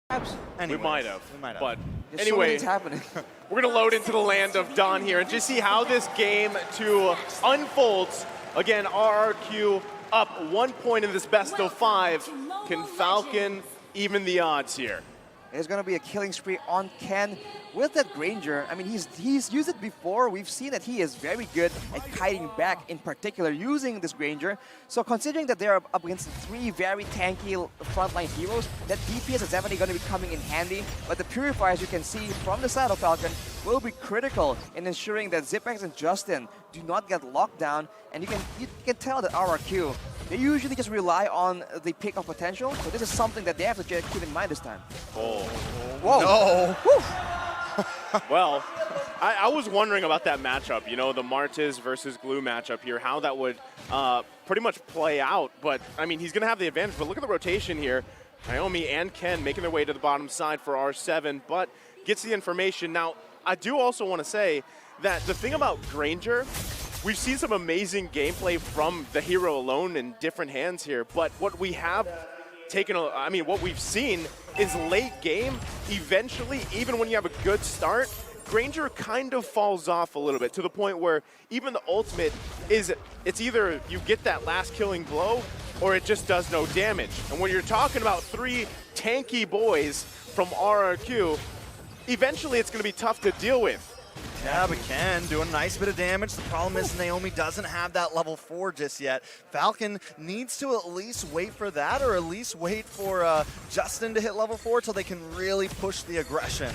Anyway, We might have. But There's anyway, it's happening. we're going to load into the land of Dawn here and just see how this game unfolds. Again, RRQ up 1 point in this best of 5. Can Falcon even the odds here? There's going to be a killing spree on Ken with that Granger. I mean, he's used it before. We've seen that he is very good at kiting back, in particular, using this Granger. So considering that they're up against 3 very tanky frontline heroes, that DPS is definitely going to be coming in handy. But the Purifiers, you can see from the side of Falcon, will be critical in ensuring that Zipex and Justin do not get locked down. And you can tell that RRQ, they usually just rely on the pick of potential, so this is something that they have to keep in mind this time. Oh. Whoa. No. Well, I was wondering about that matchup, you know, the Martis versus Glue matchup here, how that would pretty much play out. But, I mean, he's going to have the advantage. But look at the rotation here. Naomi and Ken making their way to the bottom side for R7, but gets the information. Now, I do also want to say that the thing about Granger, we've seen some amazing gameplay from the hero alone in different hands here, but what we have what we've seen is late game, eventually, even when you have a good start, Granger kind of falls off a little bit to the point where even the ultimate it's either you get that last killing blow or it just does no damage. And when you're talking about 3 tanky boys from RRQ, eventually it's going to be tough to deal with. Yeah, but Ken doing a nice bit of damage. The problem is Naomi doesn't have that level 4 just yet. Falcon needs to at least wait for that, or at least wait for Justin to hit level 4 till they can really push the aggression.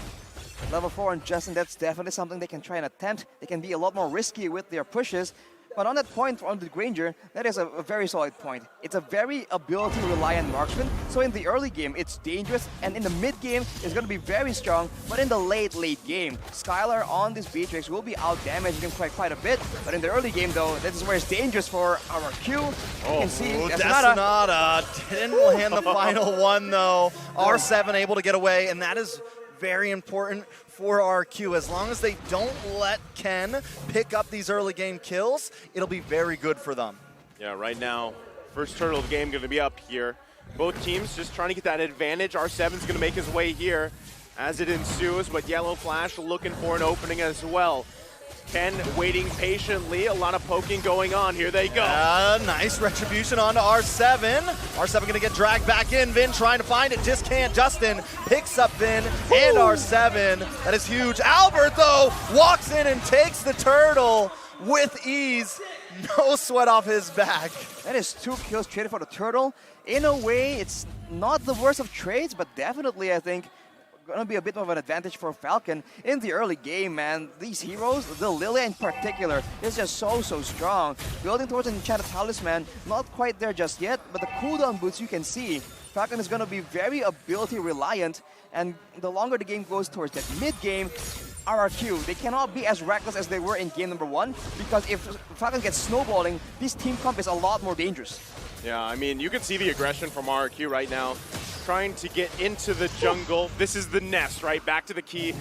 Level 4 and Justin, that's definitely something they can try and attempt. They can be a lot more risky with their pushes. But on that point, on the Granger, that is a very solid point. It's a very ability-reliant marksman. So in the early game, it's dangerous, and in the mid game, it's going to be very strong. But in the late game, Skylar on this Beatrix will be out-damaging him quite a bit. But in the early game, though, this is where it's dangerous for RRQ. You can see Destinata didn't land the final one, though. R7 able to get away, and that is very important for RQ. As long as they don't let Ken pick up these early game kills, it'll be very good for them. Yeah, right now, first turtle of the game going to be up here. Both teams just trying to get that advantage. R7's going to make his way here as it ensues, but Yellow Flash looking for an opening as well. Ken waiting patiently, a lot of poking going on. Here they go. Nice retribution onto R7. R7 going to get dragged back in. Vin trying to find it, just can't. Justin picks up Vin and R7. That is huge. Albert, though, walks in and takes the turtle with ease. No sweat off his back. That is 2 kills traded for the turtle. In a way, it's not the worst of trades, but definitely, I think, gonna be a bit of an advantage for Falcon in the early game, man. These heroes, the Lilia in particular, is just so strong. Building towards an enchanted talisman, not quite there just yet, but the cooldown boots you can see, Falcon is gonna be very ability reliant, and the longer the game goes towards that mid game, RRQ, they cannot be as reckless as they were in game number 1, because if Falcon gets snowballing, this team comp is a lot more dangerous. Yeah, I mean, you can see the aggression from RRQ right now, trying to get into the jungle. This is the nest, right? Back to the keys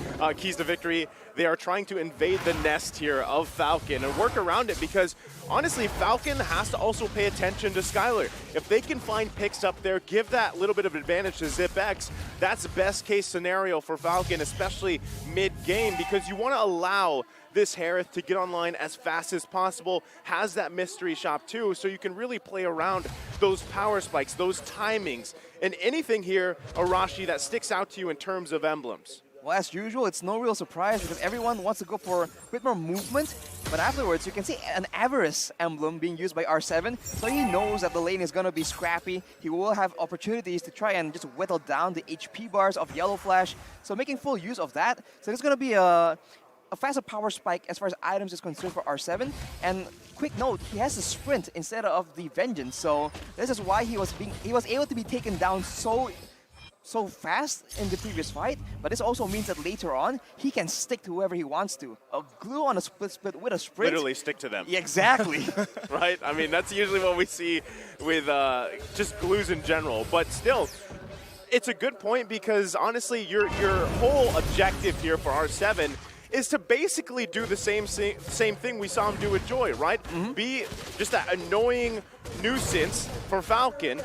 to victory. They are trying to invade the nest here of Falcon and work around it because, honestly, Falcon has to also pay attention to Skylar. If they can find picks up there, give that little bit of advantage to ZipX, that's best case scenario for Falcon, especially mid-game, because you want to allow this Harith to get online as fast as possible, has that mystery shop too, so you can really play around those power spikes, those timings, and anything here, Arashi, that sticks out to you in terms of emblems. Well, as usual, it's no real surprise because everyone wants to go for a bit more movement, but afterwards you can see an Avarice emblem being used by R7, so he knows that the lane is going to be scrappy. He will have opportunities to try and just whittle down the HP bars of Yellow Flash, so making full use of that. So there's going to be a faster power spike as far as items is concerned for R7. And quick note, he has a sprint instead of the Vengeance, so this is why he was able to be taken down so fast in the previous fight, but this also means that later on, he can stick to whoever he wants to. A Glue on a split with a sprint. Literally stick to them. Yeah, exactly. Right? I mean, that's usually what we see with just Glues in general, but still, it's a good point because honestly, your whole objective here for R7 is to basically do the same thing we saw him do with Joy, right? Be just that annoying nuisance for Falcon,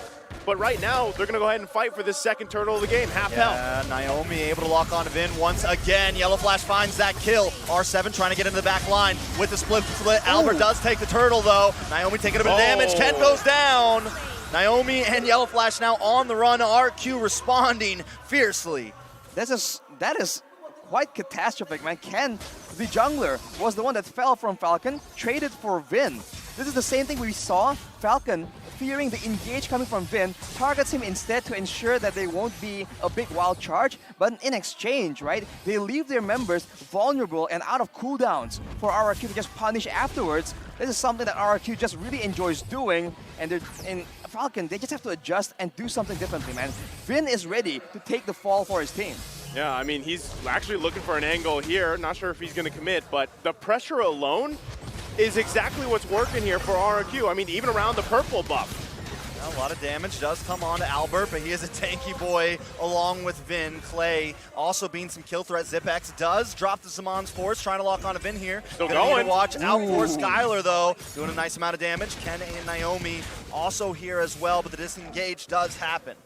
But right now, they're going to go ahead and fight for this second turtle of the game, half health. Naomi able to lock onto Vin once again. Yellow Flash finds that kill. R7 trying to get into the back line with the split. Albert does take the turtle, though. Naomi taking a bit of damage. Ken goes down. Naomi and Yellow Flash now on the run. RQ responding fiercely. That is quite catastrophic, man. Ken, the jungler, was the one that fell from Falcon, traded for Vin. This is the same thing we saw. Falcon, fearing the engage coming from Vin, targets him instead to ensure that there won't be a big wild charge. But in exchange, right, they leave their members vulnerable and out of cooldowns for RRQ to just punish afterwards. This is something that RRQ just really enjoys doing, and in Falcon, they just have to adjust and do something differently, man. Vin is ready to take the fall for his team. Yeah, I mean, he's actually looking for an angle here. Not sure if he's going to commit, but the pressure alone is exactly what's working here for RRQ. I mean, even around the purple buff. A lot of damage does come on to Albert, but he is a tanky boy along with Vin. Clay also being some kill threat. Zipex does drop the Zaman's Force, trying to lock on to Vin here. Still Gonna need going. to watch out for Skylar, though, doing a nice amount of damage. Ken and Naomi also here as well, but the disengage does happen.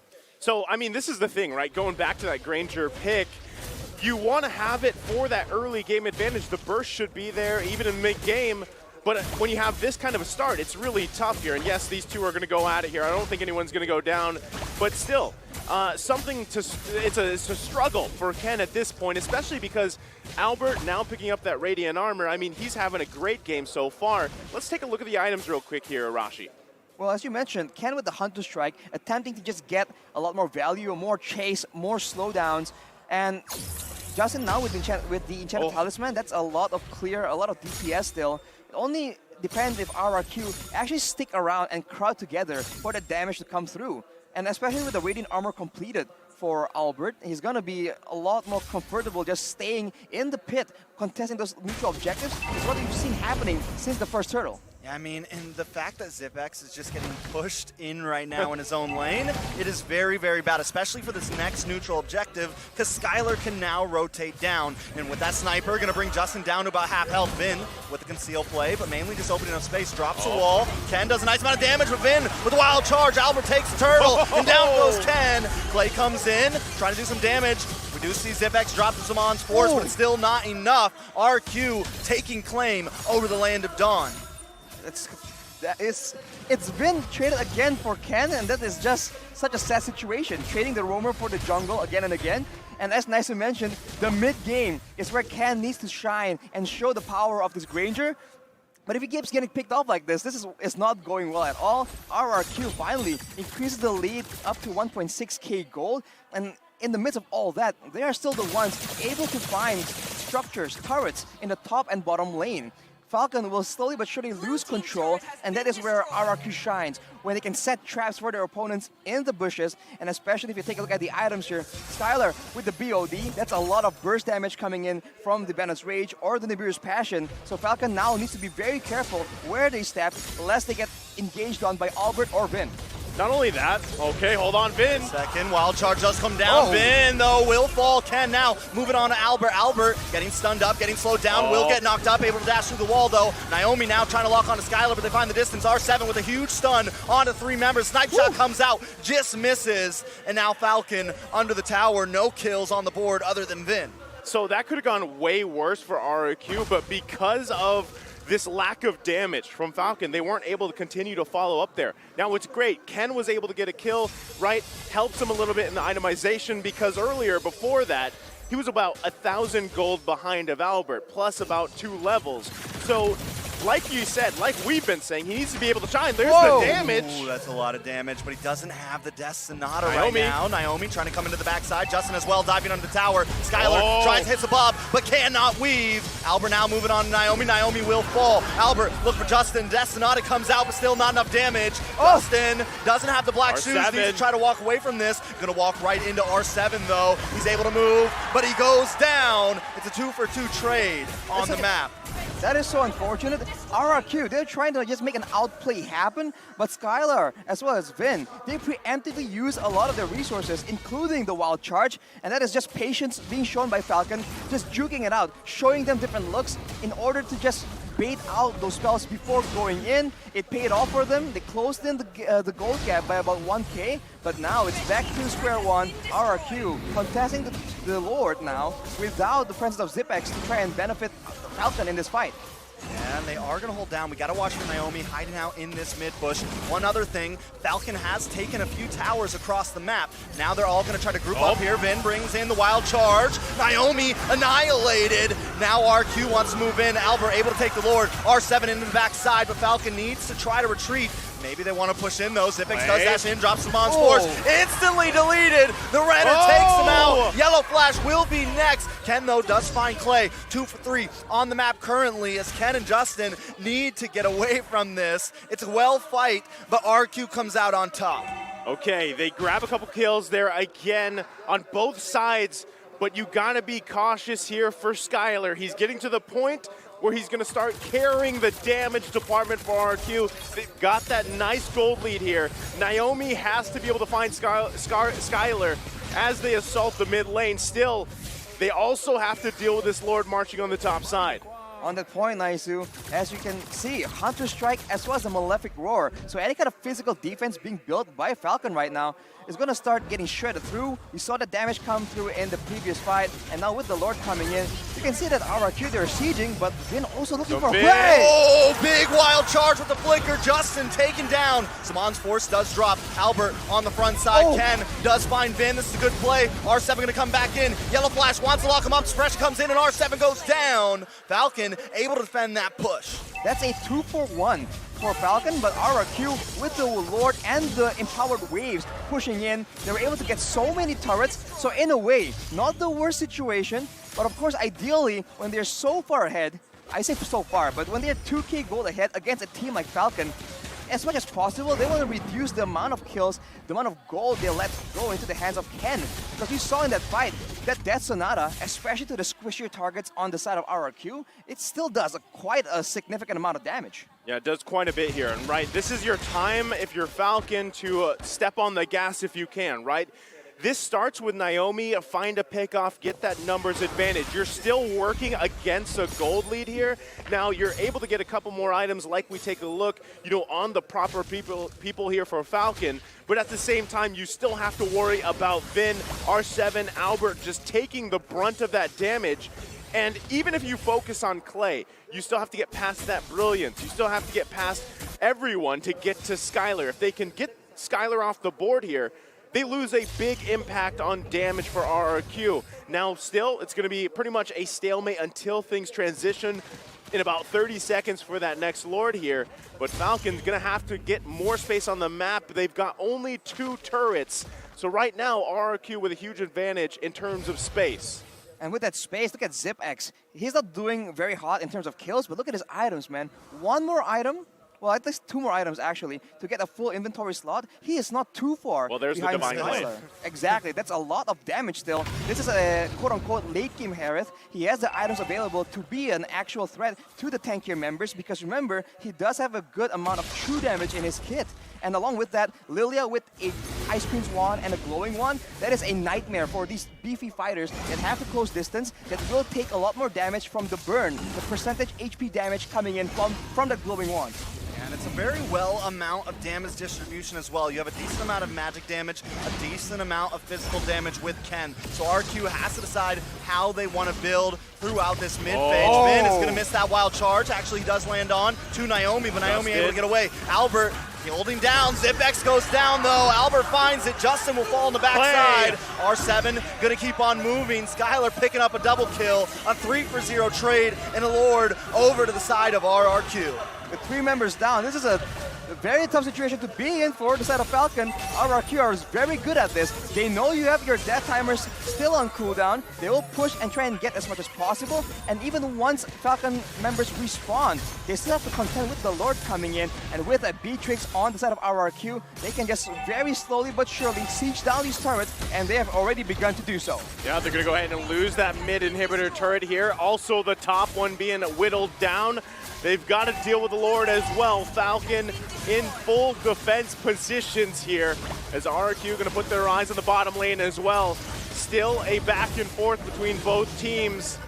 So, I mean, this is the thing, right? Going back to that Granger pick, you want to have it for that early game advantage. The burst should be there, even in mid-game. But when you have this kind of a start, it's really tough here. And yes, these two are going to go at it here. I don't think anyone's going to go down. But still, it's a struggle for Ken at this point, especially because Albert now picking up that Radiant Armor. I mean, he's having a great game so far. Let's take a look at the items real quick here, Arashi. Well, as you mentioned, Ken with the Hunter Strike, attempting to just get a lot more value, more chase, more slowdowns. And Justin now with the Enchanted Talisman, that's a lot of clear, a lot of DPS still. It only depends if RRQ actually stick around and crowd together for the damage to come through. And especially with the Radiant Armor completed for Albert, he's going to be a lot more comfortable just staying in the pit, contesting those neutral objectives. Is what we've seen happening since the first turtle. Yeah, I mean, and the fact that Zipex is just getting pushed in right now in his own lane, it is very, very bad, especially for this next neutral objective, because Skylar can now rotate down. And with that sniper, going to bring Justin down to about half health. Vin with the conceal play, but mainly just opening up space, drops a wall. Ken does a nice amount of damage with Vin with a wild charge. Albert takes the turtle, and down goes Ken. Clay comes in, trying to do some damage. We do see Zipex drop the Zaman's Force, but it's still not enough. RQ taking claim over the Land of Dawn. It's been traded again for Ken, and that is just such a sad situation. Trading the roamer for the jungle again and again. And as Nice mentioned, the mid-game is where Ken needs to shine and show the power of this Granger. But if he keeps getting picked off like this is not going well at all. RRQ finally increases the lead up to 1.6k gold. And in the midst of all that, they are still the ones able to find structures, turrets in the top and bottom lane. Falcon will slowly but surely lose control, and that is where RRQ shines, when they can set traps for their opponents in the bushes, and especially if you take a look at the items here. Skylar with the BOD, that's a lot of burst damage coming in from the Bandit's Rage or the Nibiru's Passion, so Falcon now needs to be very careful where they step, lest they get engaged on by Albert or Vin. Not only that, okay, hold on, Vin. Second, wild charge does come down. Vin, though, will fall. Ken now moving on to Albert. Albert getting stunned up, getting slowed down, will get knocked up, able to dash through the wall, though. Naomi now trying to lock onto Skylar, but they find the distance. R7 with a huge stun onto three members. Snipe shot comes out, just misses. And now Falcon under the tower, no kills on the board other than Vin. So that could have gone way worse for RRQ, but because of this lack of damage from Falcon, they weren't able to continue to follow up there. Now, what's great, Ken was able to get a kill, right? Helps him a little bit in the itemization because earlier, before that, he was about 1,000 gold behind of Albert, plus about 2 levels. So, like you said, like we've been saying, he needs to be able to shine. There's the damage. Ooh, that's a lot of damage, but he doesn't have the Death Sonata right now. Naomi trying to come into the backside. Justin as well, diving under the tower. Skylar tries to hit above, but cannot weave. Albert now moving on to Naomi. Naomi will fall. Albert, look for Justin. Death Sonata comes out, but still not enough damage. Justin doesn't have the black shoes. Needs to try to walk away from this. Gonna walk right into R7, though. He's able to move, but he goes down. It's a 2-for-2 trade on the map. That is so unfortunate. RRQ, they're trying to just make an outplay happen, but Skylar, as well as Vin, they preemptively use a lot of their resources, including the wild charge, and that is just patience being shown by Falcon, just juking it out, showing them different looks in order to just bait out those spells before going in. It paid off for them. They closed in the gold gap by about 1k, but now it's back to square one. RRQ contesting the Lord now without the presence of ZipX to try and benefit Falcon in this fight. And they are going to hold down. We got to watch for Naomi hiding out in this mid bush. One other thing, Falcon has taken a few towers across the map. Now they're all going to try to group up here. Vin brings in the wild charge. Naomi annihilated. Now RQ wants to move in. Albert able to take the Lord. R7 into the backside, but Falcon needs to try to retreat. Maybe they want to push in though. Zipix does dash in, drops the Mon's Force. Instantly deleted. The Renner takes him out. Yellow Flash will be next. Ken though does find Clay. 2 for 3 on the map currently as Ken and Justin need to get away from this. It's a well fight, but RQ comes out on top. Okay, they grab a couple kills there again on both sides, but you gotta be cautious here for Skylar. He's getting to the point where he's going to start carrying the damage department for RQ. They've got that nice gold lead here. Naomi has to be able to find Skylar as they assault the mid lane. Still, they also have to deal with this Lord marching on the top side. On that point, Naisu, as you can see, Hunter Strike as well as the Malefic Roar. So any kind of physical defense being built by Falcon right now is going to start getting shredded through. We saw the damage come through in the previous fight, and now with the Lord coming in, you can see that RRQ, they're sieging, but Vin also looking for a play. Oh, big wild charge with the flicker. Justin taken down. Samon's Force does drop. Albert on the front side. Ken does find Vin. This is a good play. R7 going to come back in. Yellow Flash wants to lock him up. Fresh comes in, and R7 goes down. Falcon able to defend that push. That's a 2-for-1 for Falcon, but RRQ with the Lord and the empowered waves pushing in, they were able to get so many turrets. So in a way, not the worst situation, but of course ideally when they're so far ahead, I say so far, but when they're 2k gold ahead against a team like Falcon, as much as possible, they want to reduce the amount of kills, the amount of gold they let go into the hands of Ken. Because we saw in that fight, that Death Sonata, especially to the squishier targets on the side of RRQ, it still does quite a significant amount of damage. Yeah, it does quite a bit here. And right, this is your time, if you're Falcon, to step on the gas if you can, right? This starts with Naomi, find a pickoff, get that numbers advantage. You're still working against a gold lead here. Now you're able to get a couple more items like we take a look, on the proper people here for Falcon. But at the same time, you still have to worry about Vin, R7, Albert just taking the brunt of that damage. And even if you focus on Clay, you still have to get past that brilliance. You still have to get past everyone to get to Skylar. If they can get Skylar off the board here, they lose a big impact on damage for RRQ. Now still, it's going to be pretty much a stalemate until things transition in about 30 seconds for that next Lord here. But Falcon's going to have to get more space on the map. They've got only 2 turrets. So right now, RRQ with a huge advantage in terms of space. And with that space, look at ZipX. He's not doing very hot in terms of kills, but look at his items, man. One more item, well, at least 2 more items actually, to get a full inventory slot. He is not too far behind Divine Blade. Exactly, that's a lot of damage still. This is a quote-unquote late-game Harith. He has the items available to be an actual threat to the tankier members because remember, he does have a good amount of true damage in his kit. And along with that, Lilia with a Ice Queen's wand and a glowing wand, that is a nightmare for these beefy fighters that have to close distance, that will take a lot more damage from the burn, the percentage HP damage coming in from that glowing wand. And it's a very well amount of damage distribution as well. You have a decent amount of magic damage, a decent amount of physical damage with Ken. So RQ has to decide how they want to build throughout this mid-phase. Vin is going to miss that wild charge. Actually, he does land on to Naomi, but Naomi able to get away. Albert holding down. ZipX goes down though. Albert finds it. Justin will fall on the backside. R7 going to keep on moving. Skylar picking up a double kill. A 3-for-0 trade and a Lord over to the side of RRQ. With 3 members down, this is a very tough situation to be in for the side of Falcon. RRQ is very good at this. They know you have your death timers still on cooldown. They will push and try and get as much as possible. And even once Falcon members respawn, they still have to contend with the Lord coming in. And with a Beatrix on the side of RRQ, they can just very slowly but surely siege down these turrets, and they have already begun to do so. Yeah, they're going to go ahead and lose that mid inhibitor turret here. Also the top one being whittled down. They've got to deal with the Lord as well. Falcon in full defense positions here as RRQ going to put their eyes on the bottom lane as well. Still a back and forth between both teams.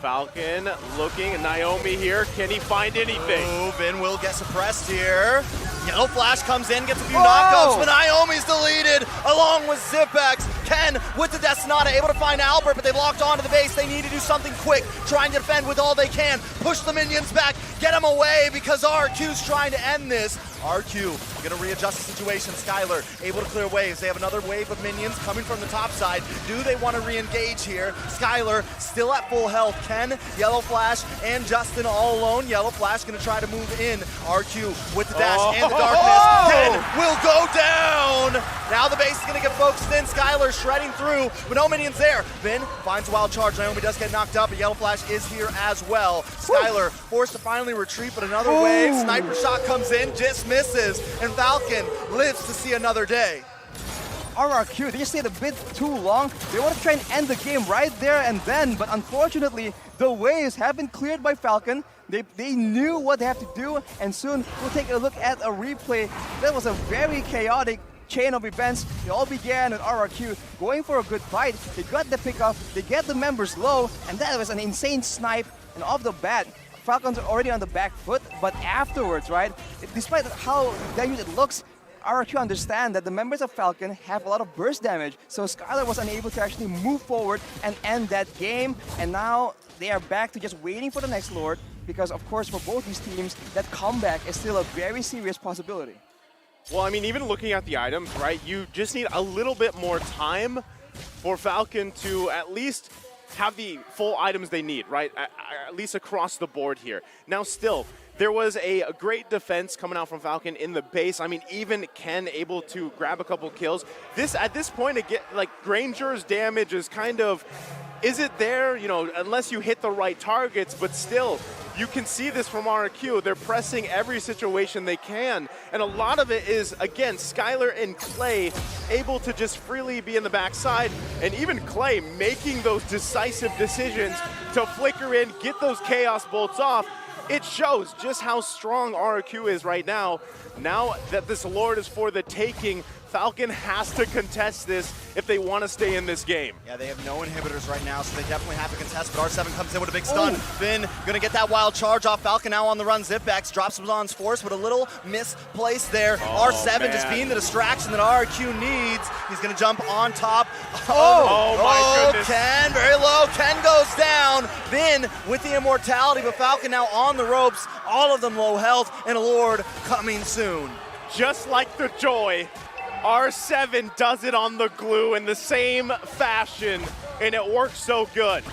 Falcon looking, Naomi here, can he find anything? Ooh, Vin will get suppressed here. Yellow Flash comes in, gets a few Whoa! knockouts, but Naomi's deleted along with Zipex. Ken with the Destinata able to find Albert, but they locked onto the base. They need to do something quick, trying to defend with all they can. Push the minions back, get them away because RRQ's trying to end this. RRQ gonna readjust the situation. Skylar able to clear waves. They have another wave of minions coming from the top side. Do they want to re-engage here? Skylar still at full health. Ken, Yellow Flash, and Justin all alone. Yellow Flash gonna try to move in. RRQ with the dash and the darkness. Ken will go down. Now the base is gonna get focused in. Skylar shredding through, but no minions there. Vin finds a wild charge. Naomi does get knocked up, but Yellow Flash is here as well. Skylar forced to finally retreat, but another wave. Sniper shot comes in, just misses, and Falcon lives to see another day. RRQ, they just stayed a bit too long. They want to try and end the game right there and then, but unfortunately, the waves have been cleared by Falcon. They knew what they have to do, and soon we'll take a look at a replay. That was a very chaotic chain of events. It all began with RRQ going for a good fight. They got the pickoff, they get the members low, and that was an insane snipe. And off the bat, Falcon's already on the back foot, but afterwards, right, despite how damaged it looks, RRQ understand that the members of Falcon have a lot of burst damage, so Skylar was unable to actually move forward and end that game, and now they are back to just waiting for the next Lord, because of course for both these teams, that comeback is still a very serious possibility. Well, I mean, even looking at the items, right, you just need a little bit more time for Falcon to at least have the full items they need, right, at least across the board here. Now still, there was a great defense coming out from Falcon in the base. I mean, even Ken able to grab a couple kills. At this point, like Granger's damage is kind of, is it there? You know, unless you hit the right targets, but still, you can see this from RRQ. They're pressing every situation they can. And a lot of it is, again, Skylar and Clay able to just freely be in the backside. And even Clay making those decisive decisions to flicker in, get those Chaos Bolts off. It shows just how strong RRQ is right now. Now that this Lord is for the taking, Falcon has to contest this if they want to stay in this game. Yeah, they have no inhibitors right now, so they definitely have to contest, but R7 comes in with a big stun. Finn gonna get that wild charge off. Falcon now on the run. Zipbacks drops him on force, but a little misplaced there. R7 just being the distraction that RRQ needs. He's gonna jump on top. Oh my goodness. Ken, very low. Ken goes down. Finn with the immortality, but Falcon now on the ropes. All of them low health, and a Lord coming soon. Just like the Joy, R7 does it on the glue in the same fashion, and it works so good.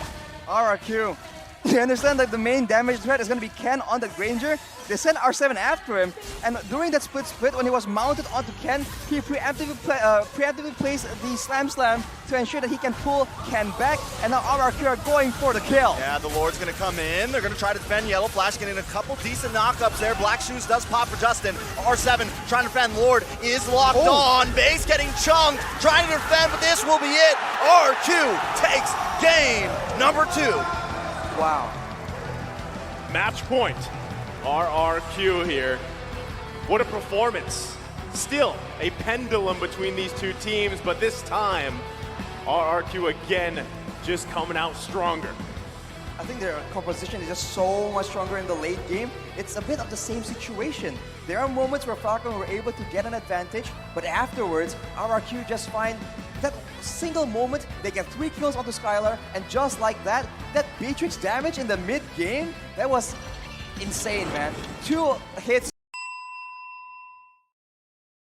RRQ, you understand that the main damage threat is going to be Ken on the Granger. They sent R7 after him, and during that split, when he was mounted onto Ken, he preemptively placed the Slam to ensure that he can pull Ken back, and now RRQ are going for the kill. Yeah, the Lord's gonna come in. They're gonna try to defend Yellow Flash, getting a couple decent knockups there. Black Shoes does pop for Justin. R7 trying to defend. Lord is locked on. Base getting chunked, trying to defend, but this will be it. RQ takes game number 2. Wow. Match point. RRQ here. What a performance. Still a pendulum between these two teams, but this time, RRQ again just coming out stronger. I think their composition is just so much stronger in the late game. It's a bit of the same situation. There are moments where Falcon were able to get an advantage, but afterwards, RRQ just find that single moment, they get 3 kills onto Skylar, and just like that, that Beatrix damage in the mid-game, that was insane, man. 2 hits